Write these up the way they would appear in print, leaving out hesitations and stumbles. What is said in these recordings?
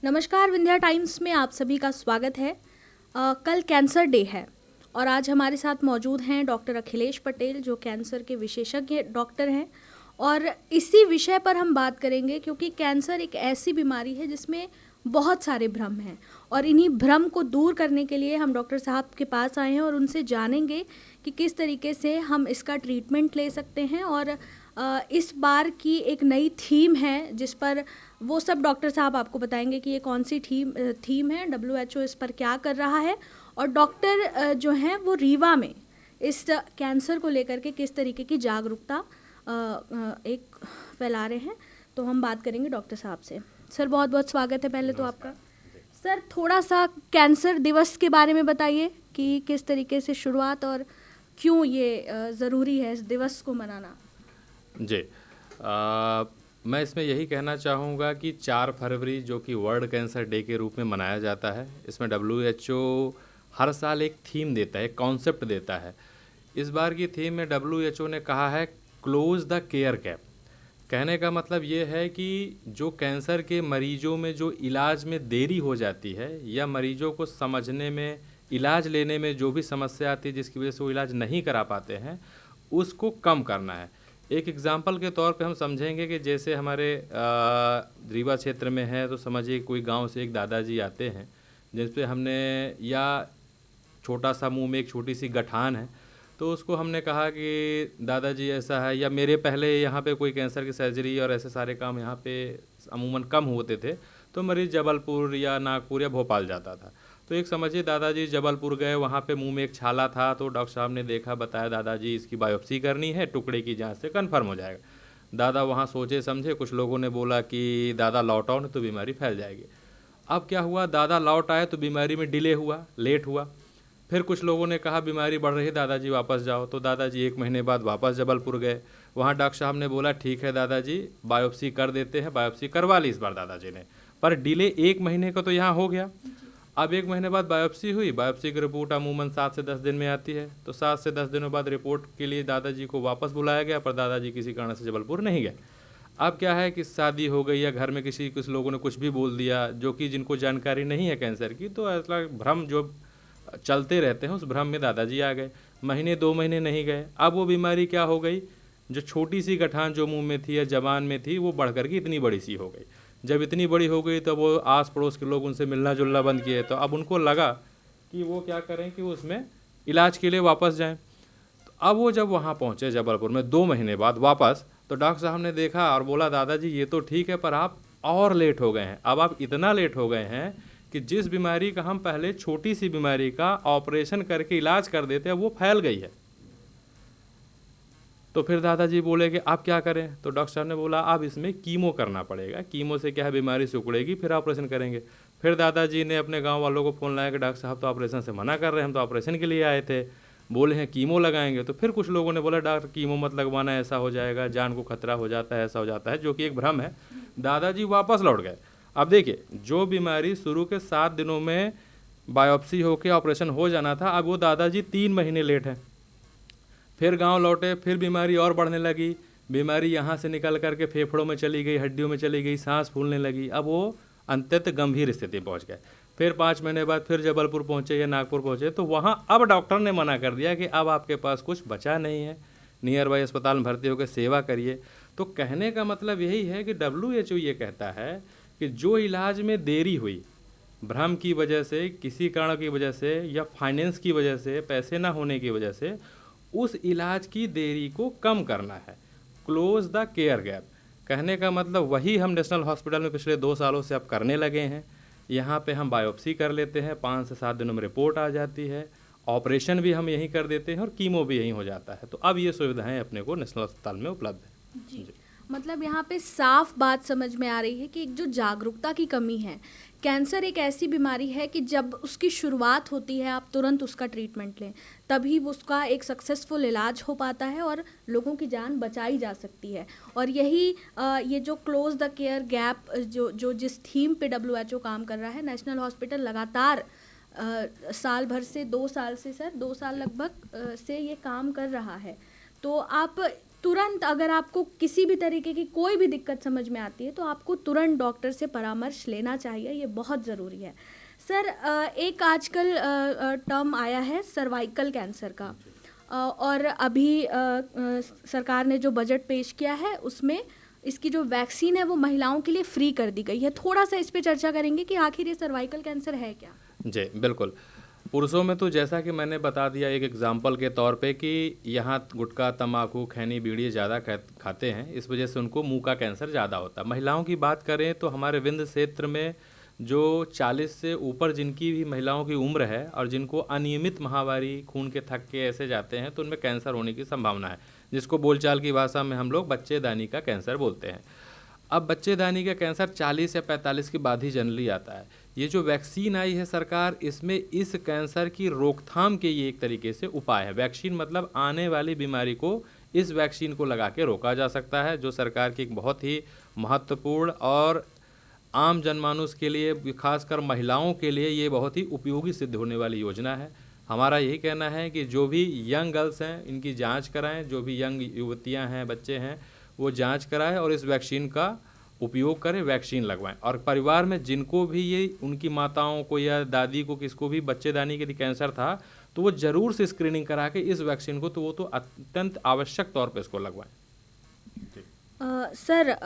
नमस्कार, विंध्या टाइम्स में आप सभी का स्वागत है। कल कैंसर डे है और आज हमारे साथ मौजूद हैं डॉक्टर अखिलेश पटेल, जो कैंसर के विशेषज्ञ डॉक्टर हैं। और इसी विषय पर हम बात करेंगे क्योंकि कैंसर एक ऐसी बीमारी है जिसमें बहुत सारे भ्रम हैं और इन्हीं भ्रम को दूर करने के लिए हम डॉक्टर साहब के पास आए हैं और उनसे जानेंगे कि किस तरीके से हम इसका ट्रीटमेंट ले सकते हैं। और इस बार की एक नई थीम है जिस पर वो सब डॉक्टर साहब आपको बताएंगे कि ये कौन सी थीम है, WHO इस पर क्या कर रहा है और डॉक्टर जो हैं वो रीवा में इस कैंसर को लेकर के किस तरीके की जागरूकता एक फैला रहे हैं। तो हम बात करेंगे डॉक्टर साहब से। सर, बहुत बहुत स्वागत है पहले तो आपका। सर, थोड़ा सा कैंसर दिवस के बारे में बताइए कि किस तरीके से शुरुआत और क्यों ये ज़रूरी है इस दिवस को मनाना। जी, मैं इसमें यही कहना चाहूँगा कि 4 फरवरी जो कि वर्ल्ड कैंसर डे के रूप में मनाया जाता है, इसमें WHO हर साल एक थीम देता है, एक कॉन्सेप्ट देता है। इस बार की थीम में WHO ने कहा है क्लोज द केयर गैप। कहने का मतलब ये है कि जो कैंसर के मरीजों में जो इलाज में देरी हो जाती है या मरीजों को समझने में, इलाज लेने में जो भी समस्या आती है जिसकी वजह से वो इलाज नहीं करा पाते हैं, उसको कम करना है। एक एग्ज़ाम्पल के तौर पे हम समझेंगे कि जैसे हमारे रीवा क्षेत्र में है तो समझिए कोई गांव से एक दादाजी आते हैं जिस पे हमने, या छोटा सा मुंह में एक छोटी सी गठान है, तो उसको हमने कहा कि दादाजी ऐसा है, या मेरे पहले यहाँ पे कोई कैंसर की सर्जरी और ऐसे सारे काम यहाँ पे अमूमन कम होते थे, तो मरीज़ जबलपुर या नागपुर या भोपाल जाता था। तो एक समझिए दादाजी जबलपुर गए, वहाँ पे मुंह में एक छाला था, तो डॉक्टर साहब ने देखा, बताया दादाजी इसकी बायोप्सी करनी है, टुकड़े की जांच से कंफर्म हो जाएगा। दादा वहाँ सोचे समझे, कुछ लोगों ने बोला कि दादा लौट आओ नहीं तो बीमारी फैल जाएगी। अब क्या हुआ, दादा लौट आए तो बीमारी में डिले हुआ, लेट हुआ। फिर कुछ लोगों ने कहा बीमारी बढ़ रही है, दादाजी वापस जाओ, तो दादाजी 1 महीने बाद वापस जबलपुर गए। वहाँ डॉक्टर साहब ने बोला ठीक है दादाजी, बायोप्सी कर देते हैं। बायोप्सी करवा ली इस बार दादाजी ने, पर डिले 1 महीने का तो यहाँ हो गया। अब 1 महीने बाद बायोप्सी हुई, बायोप्सी की रिपोर्ट अमूमन 7 से 10 दिन में आती है, तो 7 से 10 दिनों बाद रिपोर्ट के लिए दादाजी को वापस बुलाया गया, पर दादाजी किसी कारण से जबलपुर नहीं गए। अब क्या है कि शादी हो गई या घर में कुछ लोगों ने कुछ भी बोल दिया, जो कि जिनको जानकारी नहीं है कैंसर की, तो ऐसा भ्रम जो चलते रहते हैं उस भ्रम में दादाजी आ गए। महीने 2 महीने नहीं गए, अब वो बीमारी क्या हो गई, जो छोटी सी गठान जो मुंह में थी या जबान में थी वो बढ़ करके इतनी बड़ी सी हो गई। जब इतनी बड़ी हो गई तो वो आस पड़ोस के लोग उनसे मिलना जुलना बंद किए, तो अब उनको लगा कि वो क्या करें कि उसमें इलाज के लिए वापस जाएं। तो अब वो जब वहाँ पहुँचे जबलपुर में 2 महीने बाद वापस, तो डॉक्टर साहब ने देखा और बोला दादाजी ये तो ठीक है, पर आप और लेट हो गए हैं। अब आप इतना लेट हो गए हैं कि जिस बीमारी का हम पहले छोटी सी बीमारी का ऑपरेशन करके इलाज कर देते हैं वो फैल गई है। तो फिर दादाजी बोले कि आप क्या करें, तो डॉक्टर साहब ने बोला अब इसमें कीमो करना पड़ेगा, कीमो से क्या है बीमारी सिकुड़ेगी, फिर ऑपरेशन करेंगे। फिर दादाजी ने अपने गांव वालों को फ़ोन लगाया कि डॉक्टर साहब तो ऑपरेशन से मना कर रहे हैं, हम तो ऑपरेशन के लिए आए थे, बोले हैं कीमो लगाएंगे। तो फिर कुछ लोगों ने बोला डॉक्टर कीमो मत लगवाना, ऐसा हो जाएगा, जान को खतरा हो जाता है, ऐसा हो जाता है, जो कि एक भ्रम है। दादाजी वापस लौट गए। अब देखिए, जो बीमारी शुरू के 7 दिनों में बायोप्सी होकर ऑपरेशन हो जाना था, अब वो दादाजी 3 महीने लेट हैं। फिर गांव लौटे, फिर बीमारी और बढ़ने लगी, बीमारी यहाँ से निकल करके फेफड़ों में चली गई, हड्डियों में चली गई, सांस फूलने लगी, अब वो अत्यंत गंभीर स्थिति पहुँच गए। फिर 5 महीने बाद फिर जबलपुर पहुँचे या नागपुर पहुँचे, तो वहाँ अब डॉक्टर ने मना कर दिया कि अब आपके पास कुछ बचा नहीं है, नियर बाई अस्पताल में भर्ती होकर सेवा करिए। तो कहने का मतलब यही है कि WHO ये कहता है कि जो इलाज में देरी हुई, भ्रम की वजह से, किसी कारण की वजह से, या फाइनेंस की वजह से, पैसे ना होने की वजह से, उस इलाज की देरी को कम करना है, क्लोज द केयर गैप। कहने का मतलब वही हम नेशनल हॉस्पिटल में पिछले 2 सालों से अब करने लगे हैं। यहाँ पे हम बायोप्सी कर लेते हैं, 5 से 7 दिनों में रिपोर्ट आ जाती है, ऑपरेशन भी हम यहीं कर देते हैं और कीमो भी यहीं हो जाता है। तो अब ये सुविधाएं अपने को नेशनल अस्पताल में उपलब्ध है। जी, मतलब यहाँ पे साफ बात समझ में आ रही है कि एक जो जागरूकता की कमी है। कैंसर एक ऐसी बीमारी है कि जब उसकी शुरुआत होती है आप तुरंत उसका ट्रीटमेंट लें, तभी उसका एक सक्सेसफुल इलाज हो पाता है और लोगों की जान बचाई जा सकती है। और यही ये जो क्लोज द केयर गैप जो जिस थीम पे WHO काम कर रहा है, नेशनल हॉस्पिटल लगातार साल भर से 2 साल से, सर 2 साल लगभग से ये काम कर रहा है। तो आप तुरंत अगर आपको किसी भी तरीके की कोई भी दिक्कत समझ में आती है तो आपको तुरंत डॉक्टर से परामर्श लेना चाहिए, ये बहुत ज़रूरी है। सर एक आजकल टर्म आया है सर्वाइकल कैंसर का, और अभी सरकार ने जो बजट पेश किया है उसमें इसकी जो वैक्सीन है वो महिलाओं के लिए फ्री कर दी गई है। थोड़ा सा इस पे चर्चा करेंगे कि आखिर ये सर्वाइकल कैंसर है क्या? जी बिल्कुल। पुरुषों में तो जैसा कि मैंने बता दिया एक एग्जाम्पल के तौर पे कि यहाँ गुटखा, तंबाकू, खैनी, बीड़ी ज़्यादा खाते हैं, इस वजह से उनको मुंह का कैंसर ज़्यादा होता है। महिलाओं की बात करें तो हमारे विंध्य क्षेत्र में जो 40 से ऊपर जिनकी भी महिलाओं की उम्र है और जिनको अनियमित माहवारी, खून के थक्के ऐसे जाते हैं तो उनमें कैंसर होने की संभावना है, जिसको बोलचाल की भाषा में हम लोग बच्चेदानी का कैंसर बोलते हैं। अब बच्चेदानी का कैंसर 40 या 45 के बाद ही जनरली आता है। ये जो वैक्सीन आई है सरकार, इसमें इस कैंसर की रोकथाम के ये एक तरीके से उपाय है। वैक्सीन मतलब आने वाली बीमारी को इस वैक्सीन को लगा के रोका जा सकता है, जो सरकार की एक बहुत ही महत्वपूर्ण और आम जनमानुस के लिए, खासकर महिलाओं के लिए ये बहुत ही उपयोगी सिद्ध होने वाली योजना है। हमारा यही कहना है कि जो भी यंग गर्ल्स हैं इनकी जांच कराएं, जो भी यंग युवतियां हैं, बच्चे हैं, वो जांच कराएं और इस वैक्सीन का उपयोग करें, वैक्सीन लगवाएं। और परिवार में जिनको भी ये उनकी माताओं को या दादी को किसको भी बच्चेदानी के कैंसर था तो वो ज़रूर से स्क्रीनिंग करा के इस वैक्सीन को तो अत्यंत आवश्यक तौर पर इसको लगवाएं। सर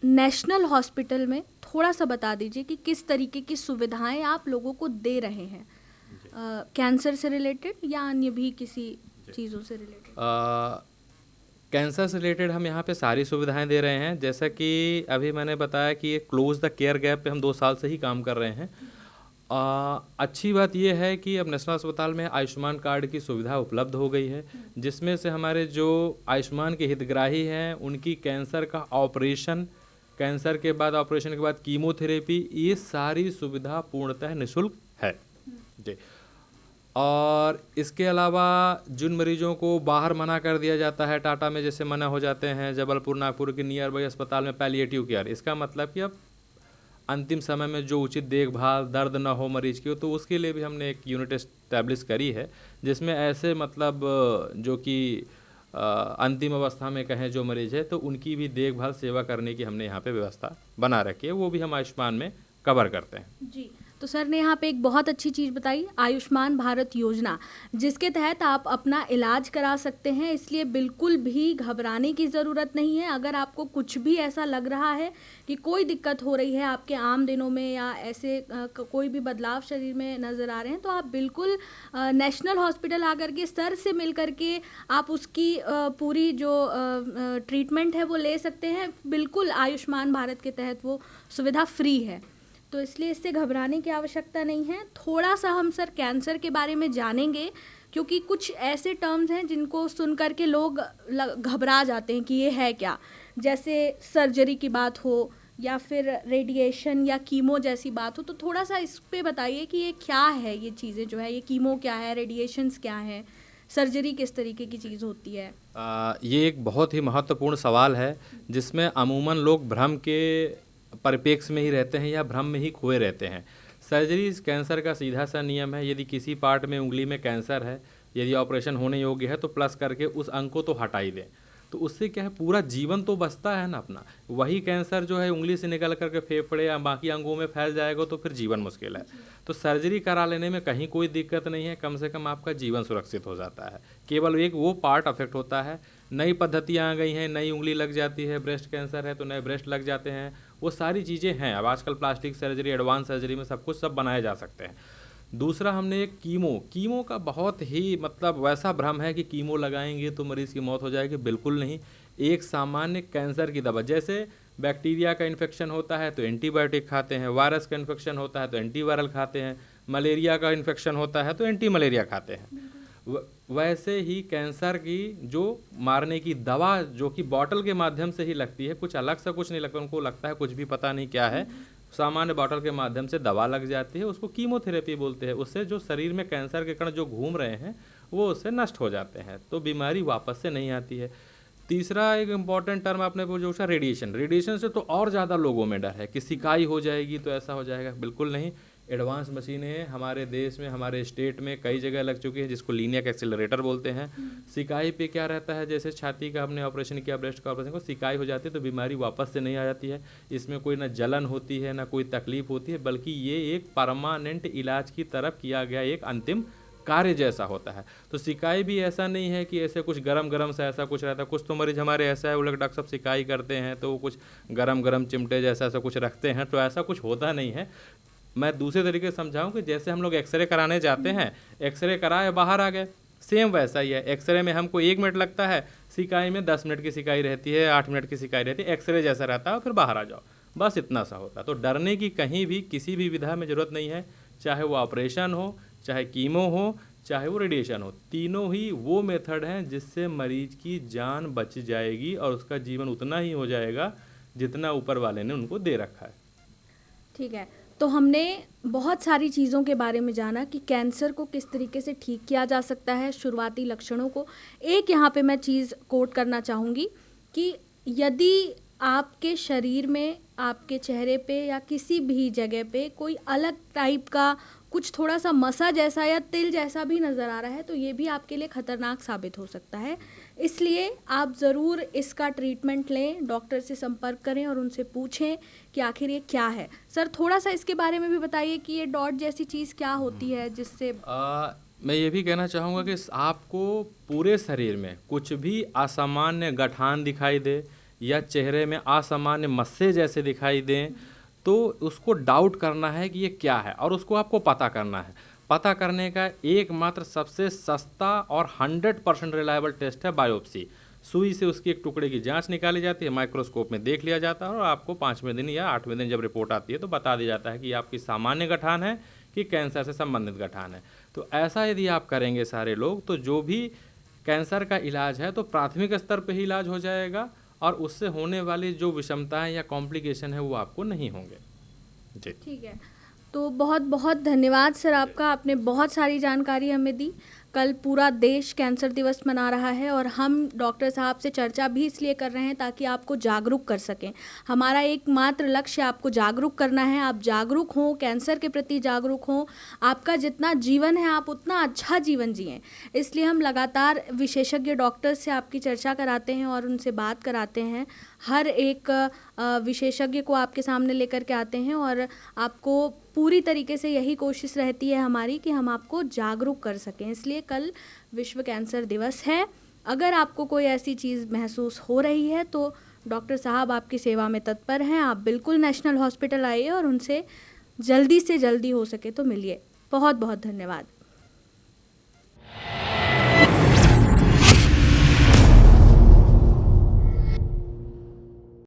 नेशनल हॉस्पिटल में थोड़ा सा बता दीजिए कि किस तरीके की सुविधाएं आप लोगों को दे रहे हैं, कैंसर से रिलेटेड या अन्य भी किसी चीज़ों से रिलेटेड? कैंसर से रिलेटेड हम यहाँ पे सारी सुविधाएं दे रहे हैं। जैसा कि अभी मैंने बताया कि ये क्लोज द केयर गैप पे हम 2 साल से ही काम कर रहे हैं। अच्छी बात यह है कि अब नेशनल अस्पताल में आयुष्मान कार्ड की सुविधा उपलब्ध हो गई है, जिसमें से हमारे जो आयुष्मान के हितग्राही हैं उनकी कैंसर का ऑपरेशन, कैंसर के बाद ऑपरेशन के बाद कीमोथेरेपी, ये सारी सुविधा पूर्णतः निःशुल्क है जी। और इसके अलावा जिन मरीजों को बाहर मना कर दिया जाता है, टाटा में जैसे मना हो जाते हैं, जबलपुर, नागपुर के नियर बाई अस्पताल में पैलिएटिव केयर, इसका मतलब कि अब अंतिम समय में जो उचित देखभाल, दर्द ना हो मरीज की, तो उसके लिए भी हमने एक यूनिट इस्टेब्लिश करी है, जिसमें ऐसे मतलब जो कि अंतिम अवस्था में कहें जो मरीज है तो उनकी भी देखभाल, सेवा करने की हमने यहाँ पे व्यवस्था बना रखी है, वो भी हम आयुष्मान में कवर करते हैं जी। तो सर ने यहाँ पे एक बहुत अच्छी चीज़ बताई, आयुष्मान भारत योजना, जिसके तहत आप अपना इलाज करा सकते हैं, इसलिए बिल्कुल भी घबराने की ज़रूरत नहीं है। अगर आपको कुछ भी ऐसा लग रहा है कि कोई दिक्कत हो रही है आपके आम दिनों में या ऐसे कोई भी बदलाव शरीर में नज़र आ रहे हैं, तो आप बिल्कुल नेशनल हॉस्पिटल आकर के सर से मिल कर के आप उसकी पूरी जो ट्रीटमेंट है वो ले सकते हैं। बिल्कुल आयुष्मान भारत के तहत वो सुविधा फ्री है, तो इसलिए इससे घबराने की आवश्यकता नहीं है। थोड़ा सा हम सर कैंसर के बारे में जानेंगे, क्योंकि कुछ ऐसे टर्म्स हैं जिनको सुन कर के लोग घबरा जाते हैं कि ये है क्या, जैसे सर्जरी की बात हो या फिर रेडिएशन या कीमो जैसी बात हो। तो थोड़ा सा इस पे बताइए कि ये क्या है, ये चीज़ें जो है, ये कीमो क्या है, रेडिएशंस क्या है, सर्जरी किस तरीके की चीज़ होती है? ये एक बहुत ही महत्वपूर्ण सवाल है, जिसमें अमूमन लोग भ्रम के परिप्रेक्ष्य में ही रहते हैं या भ्रम में ही खोए रहते हैं। सर्जरी इस कैंसर का सीधा सा नियम है, यदि किसी पार्ट में उंगली में कैंसर है, यदि ऑपरेशन होने योग्य है तो प्लस करके उस अंग को तो हटा ही दें, तो उससे क्या है, पूरा जीवन तो बचता है ना अपना। वही कैंसर जो है उंगली से निकल करके फेफड़े या बाकी अंगों में फैल जाएगा तो फिर जीवन मुश्किल है। तो सर्जरी करा लेने में कहीं कोई दिक्कत नहीं है, कम से कम आपका जीवन सुरक्षित हो जाता है। केवल एक वो पार्ट अफेक्ट होता है। नई पद्धतियाँ आ गई हैं, नई उंगली लग जाती है, ब्रेस्ट कैंसर है तो नए ब्रेस्ट लग जाते हैं, वो सारी चीज़ें हैं। अब आजकल प्लास्टिक सर्जरी, एडवांस सर्जरी में सब कुछ सब बनाए जा सकते हैं। दूसरा हमने एक कीमो का बहुत ही मतलब वैसा भ्रम है कि कीमो लगाएंगे तो मरीज़ की मौत हो जाएगी, बिल्कुल नहीं। एक सामान्य कैंसर की दवा, जैसे बैक्टीरिया का इन्फेक्शन होता है तो एंटीबायोटिक खाते हैं, वायरस का इन्फेक्शन होता है तो एंटीवायरल खाते हैं, मलेरिया का इन्फेक्शन होता है तो एंटी मलेरिया खाते हैं, वैसे ही कैंसर की जो मारने की दवा जो कि बॉटल के माध्यम से ही लगती है, कुछ अलग सा कुछ नहीं लगता, उनको लगता है कुछ भी पता नहीं क्या है, सामान्य बॉटल के माध्यम से दवा लग जाती है, उसको कीमोथेरेपी बोलते हैं। उससे जो शरीर में कैंसर के कण जो घूम रहे हैं वो उससे नष्ट हो जाते हैं, तो बीमारी वापस से नहीं आती है। तीसरा एक इम्पॉर्टेंट टर्म आपने पूछा रेडिएशन। रेडिएशन से तो और ज़्यादा लोगों में डर है कि सिकाई हो जाएगी तो ऐसा हो जाएगा, बिल्कुल नहीं। एडवांस मशीनें हमारे देश में, हमारे स्टेट में कई जगह लग चुकी हैं, जिसको लीनियक एक्सीलरेटर बोलते हैं। सिकाई पे क्या रहता है, जैसे छाती का हमने ऑपरेशन किया, ब्रेस्ट का ऑपरेशन को सिकाई हो जाती है तो बीमारी वापस से नहीं आ जाती है। इसमें कोई ना जलन होती है, ना कोई तकलीफ होती है, बल्कि ये एक परमानेंट इलाज की तरफ किया गया एक अंतिम कार्य जैसा होता है। तो सिकाई भी ऐसा नहीं है कि ऐसे कुछ गरम गरम सा ऐसा कुछ रहता है। कुछ तो मरीज हमारे ऐसा है, वो लोग डॉक्टर साहब सिकाई करते हैं तो वो कुछ गरम गरम चिमटे जैसा ऐसा कुछ रखते हैं, तो ऐसा कुछ होता नहीं है। मैं दूसरे तरीके से समझाऊं कि जैसे हम लोग एक्सरे कराने जाते हैं, एक्सरे कराए बाहर आ गए, सेम वैसा ही है। एक्सरे में हमको 1 मिनट लगता है, सिकाई में 10 मिनट की सिकाई रहती है, 8 मिनट की सिकाई रहती है। एक्सरे जैसा रहता है, फिर बाहर आ जाओ, बस इतना सा होता है। तो डरने की कहीं भी किसी भी विधा में ज़रूरत नहीं है, चाहे वो ऑपरेशन हो, चाहे कीमो हो, चाहे वो रेडिएशन हो। तीनों ही वो मेथड हैं जिससे मरीज की जान बच जाएगी और उसका जीवन उतना ही हो जाएगा जितना ऊपर वाले ने उनको दे रखा है। ठीक है, तो हमने बहुत सारी चीज़ों के बारे में जाना कि कैंसर को किस तरीके से ठीक किया जा सकता है, शुरुआती लक्षणों को। एक यहाँ पे मैं चीज़ कोट करना चाहूँगी कि यदि आपके शरीर में, आपके चेहरे पे या किसी भी जगह पे कोई अलग टाइप का कुछ थोड़ा सा मसा जैसा या तिल जैसा भी नज़र आ रहा है, तो ये भी आपके लिए ख़तरनाक साबित हो सकता है। इसलिए आप ज़रूर इसका ट्रीटमेंट लें, डॉक्टर से संपर्क करें और उनसे पूछें कि आखिर ये क्या है। सर, थोड़ा सा इसके बारे में भी बताइए कि ये डॉट जैसी चीज़ क्या होती है जिससे मैं ये भी कहना चाहूँगा कि आपको पूरे शरीर में कुछ भी असामान्य गठान दिखाई दे या चेहरे में असामान्य मस्से जैसे दिखाई दें, तो उसको डाउट करना है कि ये क्या है और उसको आपको पता करना है। पता करने का एकमात्र सबसे सस्ता और 100% रिलायबल टेस्ट है बायोप्सी। सुई से उसकी एक टुकड़े की जांच निकाली जाती है, माइक्रोस्कोप में देख लिया जाता है और आपको 5वें दिन या 8वें दिन जब रिपोर्ट आती है तो बता दिया जाता है कि आपकी सामान्य गठान है कि कैंसर से संबंधित गठान है। तो ऐसा यदि आप करेंगे सारे लोग, तो जो भी कैंसर का इलाज है तो प्राथमिक स्तर पर ही इलाज हो जाएगा और उससे होने वाली जो विषमताएं या कॉम्प्लिकेशन है वो आपको नहीं होंगे। जी ठीक है, तो बहुत बहुत धन्यवाद सर आपका, आपने बहुत सारी जानकारी हमें दी। कल पूरा देश कैंसर दिवस मना रहा है और हम डॉक्टर साहब से चर्चा भी इसलिए कर रहे हैं ताकि आपको जागरूक कर सकें। हमारा एकमात्र लक्ष्य आपको जागरूक करना है। आप जागरूक हों, कैंसर के प्रति जागरूक हों, आपका जितना जीवन है आप उतना अच्छा जीवन जिएं। इसलिए हम लगातार विशेषज्ञ डॉक्टर से आपकी चर्चा कराते हैं और उनसे बात कराते हैं। हर एक विशेषज्ञ को आपके सामने लेकर के आते हैं और आपको पूरी तरीके से यही कोशिश रहती है हमारी कि हम आपको जागरूक कर सकें। इसलिए कल विश्व कैंसर दिवस है। अगर आपको कोई ऐसी चीज़ महसूस हो रही है तो डॉक्टर साहब आपकी सेवा में तत्पर हैं। आप बिल्कुल नेशनल हॉस्पिटल आइए और उनसे जल्दी से जल्दी हो सके तो मिलिए। बहुत बहुत धन्यवाद।